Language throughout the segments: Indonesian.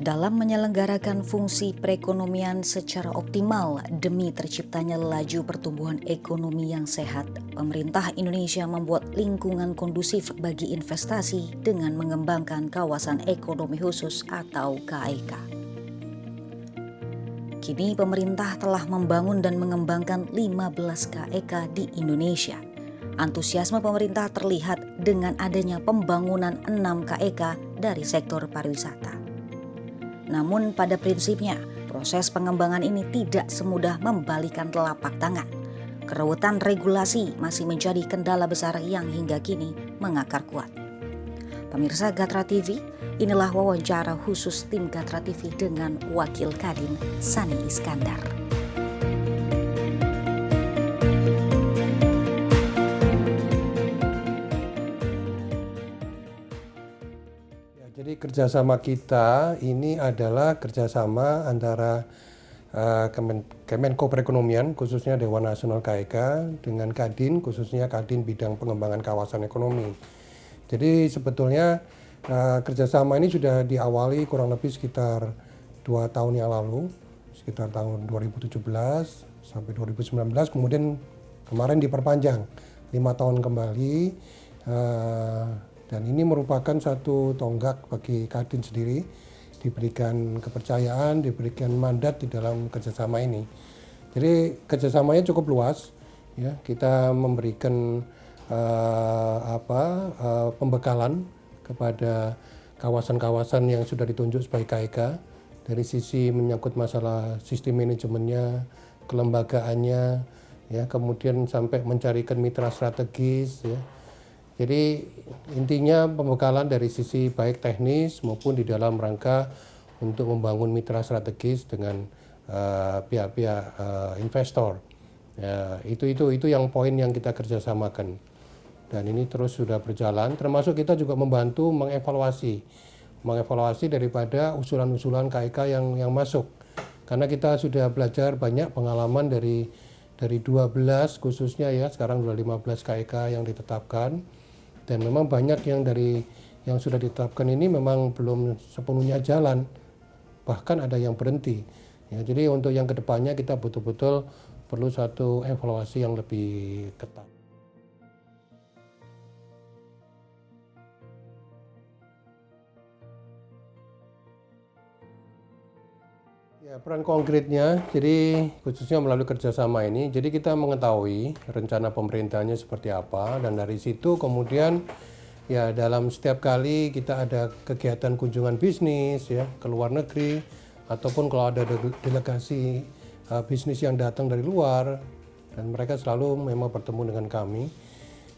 Dalam menyelenggarakan fungsi perekonomian secara optimal demi terciptanya laju pertumbuhan ekonomi yang sehat, pemerintah Indonesia membuat lingkungan kondusif bagi investasi dengan mengembangkan kawasan ekonomi khusus atau KEK. Kini pemerintah telah membangun dan mengembangkan 15 KEK di Indonesia. Antusiasme pemerintah terlihat dengan adanya pembangunan 6 KEK dari sektor pariwisata. Namun pada prinsipnya, proses pengembangan ini tidak semudah membalikan telapak tangan. Keruwetan regulasi masih menjadi kendala besar yang hingga kini mengakar kuat. Pemirsa Gatra TV, inilah wawancara khusus tim Gatra TV dengan Wakil Kadin Sani Iskandar. Jadi kerjasama kita ini adalah kerjasama antara Kemenko Perekonomian, khususnya Dewan Nasional KEK, dengan Kadin, khususnya Kadin Bidang Pengembangan Kawasan Ekonomi. Jadi sebetulnya kerjasama ini sudah diawali kurang lebih sekitar 2 tahun yang lalu, sekitar tahun 2017 sampai 2019, kemudian kemarin diperpanjang 5 tahun kembali. Dan ini merupakan satu tonggak bagi Kadin sendiri, diberikan kepercayaan, diberikan mandat di dalam kerjasama ini. Jadi kerjasamanya cukup luas, ya. Kita memberikan pembekalan kepada kawasan-kawasan yang sudah ditunjuk sebagai KEK dari sisi menyangkut masalah sistem manajemennya, kelembagaannya, ya, kemudian sampai mencarikan mitra strategis, ya. Jadi intinya pembekalan dari sisi baik teknis maupun di dalam rangka untuk membangun mitra strategis dengan pihak-pihak investor. Ya, itu yang poin yang kita kerjasamakan. Dan ini terus sudah berjalan, termasuk kita juga membantu mengevaluasi daripada usulan-usulan KEK yang masuk. Karena kita sudah belajar banyak pengalaman dari 12 khususnya, ya, sekarang sudah 15 KEK yang ditetapkan. Dan memang banyak yang sudah ditetapkan ini memang belum sepenuhnya jalan, bahkan ada yang berhenti. Ya, jadi untuk yang kedepannya kita betul-betul perlu satu evaluasi yang lebih ketat. Ya, peran konkretnya, jadi khususnya melalui kerjasama ini, jadi kita mengetahui rencana pemerintahnya seperti apa, dan dari situ kemudian ya dalam setiap kali kita ada kegiatan kunjungan bisnis, ya, ke luar negeri, ataupun kalau ada delegasi bisnis yang datang dari luar, dan mereka selalu memang bertemu dengan kami,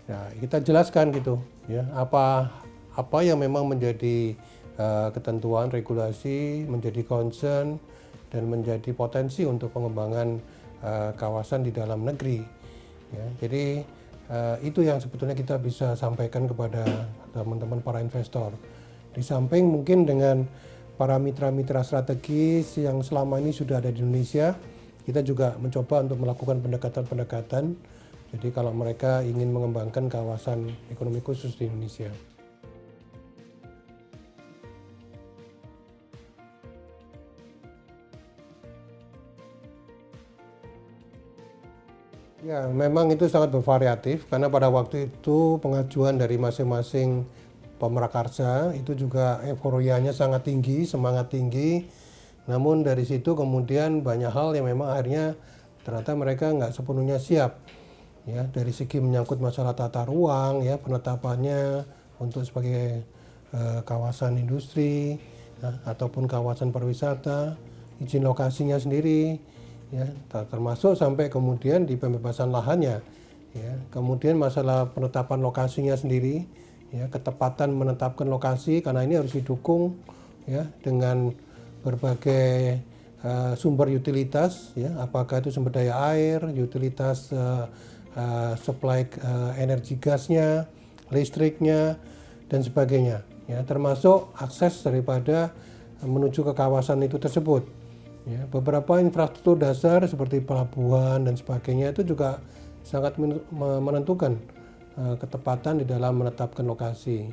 ya, kita jelaskan gitu, ya, apa yang memang menjadi ketentuan regulasi, menjadi concern dan menjadi potensi untuk pengembangan kawasan di dalam negeri. Ya, jadi itu yang sebetulnya kita bisa sampaikan kepada teman-teman para investor. Di samping mungkin dengan para mitra-mitra strategis yang selama ini sudah ada di Indonesia, kita juga mencoba untuk melakukan pendekatan-pendekatan. Jadi kalau mereka ingin mengembangkan kawasan ekonomi khusus di Indonesia. Ya, memang itu sangat bervariatif karena pada waktu itu pengajuan dari masing-masing pemrakarsa itu juga euforianya sangat tinggi, semangat tinggi. Namun dari situ kemudian banyak hal yang memang akhirnya ternyata mereka nggak sepenuhnya siap. Ya, dari segi menyangkut masalah tata ruang, ya, penetapannya untuk sebagai kawasan industri, ya, ataupun kawasan pariwisata, izin lokasinya sendiri. Ya, termasuk sampai kemudian di pembebasan lahannya, ya, kemudian masalah penetapan lokasinya sendiri, ya, ketepatan menetapkan lokasi karena ini harus didukung, ya, dengan berbagai sumber utilitas, ya, apakah itu sumber daya air, utilitas supply energi gasnya, listriknya dan sebagainya, ya, termasuk akses daripada menuju ke kawasan itu tersebut. Ya, beberapa infrastruktur dasar seperti pelabuhan dan sebagainya itu juga sangat menentukan ketepatan di dalam menetapkan lokasi.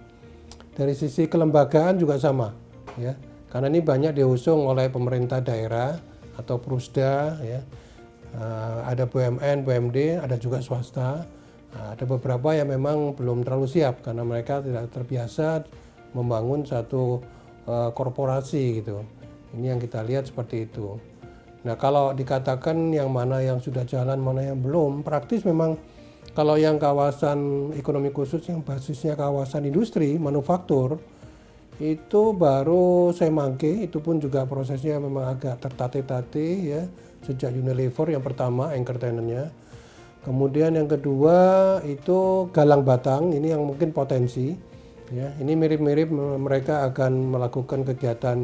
Dari sisi kelembagaan juga sama, ya. Karena ini banyak diusung oleh pemerintah daerah atau Prusda, ya. Ada BUMN, BUMD, ada juga swasta. Ada beberapa yang memang belum terlalu siap karena mereka tidak terbiasa membangun satu korporasi gitu. Ini yang kita lihat seperti itu. Nah, kalau dikatakan yang mana yang sudah jalan, mana yang belum, praktis memang kalau yang kawasan ekonomi khusus yang basisnya kawasan industri, manufaktur, itu baru Semangke, itu pun juga prosesnya memang agak tertatih-tatih ya, sejak Unilever yang pertama anchor tenant-nya. Kemudian yang kedua itu Galang Batang, ini yang mungkin potensi ya. Ini mirip-mirip mereka akan melakukan kegiatan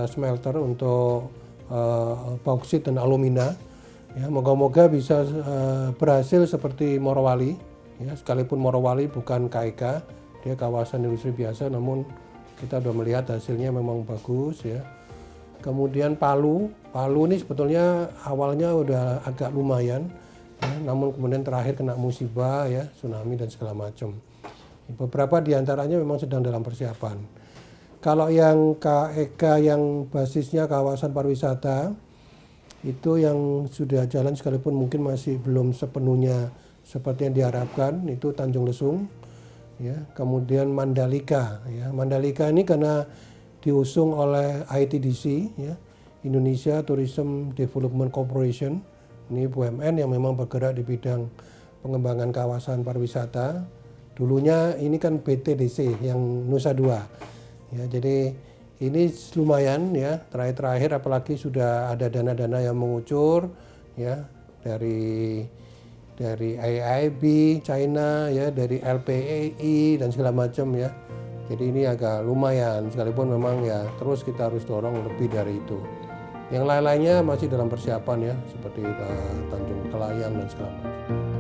smelter untuk bauksit dan alumina. Ya, moga-moga bisa berhasil seperti Morowali ya, sekalipun Morowali bukan KEK, dia kawasan industri biasa, namun kita sudah melihat hasilnya memang bagus ya. Kemudian Palu ini sebetulnya awalnya udah agak lumayan ya, namun kemudian terakhir kena musibah ya, tsunami dan segala macam. Beberapa diantaranya memang sedang dalam persiapan. Kalau yang KEK yang basisnya kawasan pariwisata itu yang sudah jalan sekalipun mungkin masih belum sepenuhnya seperti yang diharapkan, itu Tanjung Lesung. Ya, kemudian Mandalika ya. Mandalika ini karena diusung oleh ITDC ya, Indonesia Tourism Development Corporation. Ini BUMN yang memang bergerak di bidang pengembangan kawasan pariwisata. Dulunya ini kan BTDC yang Nusa Dua. Ya, jadi ini lumayan ya, terakhir apalagi sudah ada dana-dana yang mengucur ya dari AIIB China ya, dari LPAI dan segala macam ya. Jadi ini agak lumayan, sekalipun memang ya terus kita harus dorong lebih dari itu. Yang lain-lainnya masih dalam persiapan ya, seperti Tanjung Kelayang dan segala macam.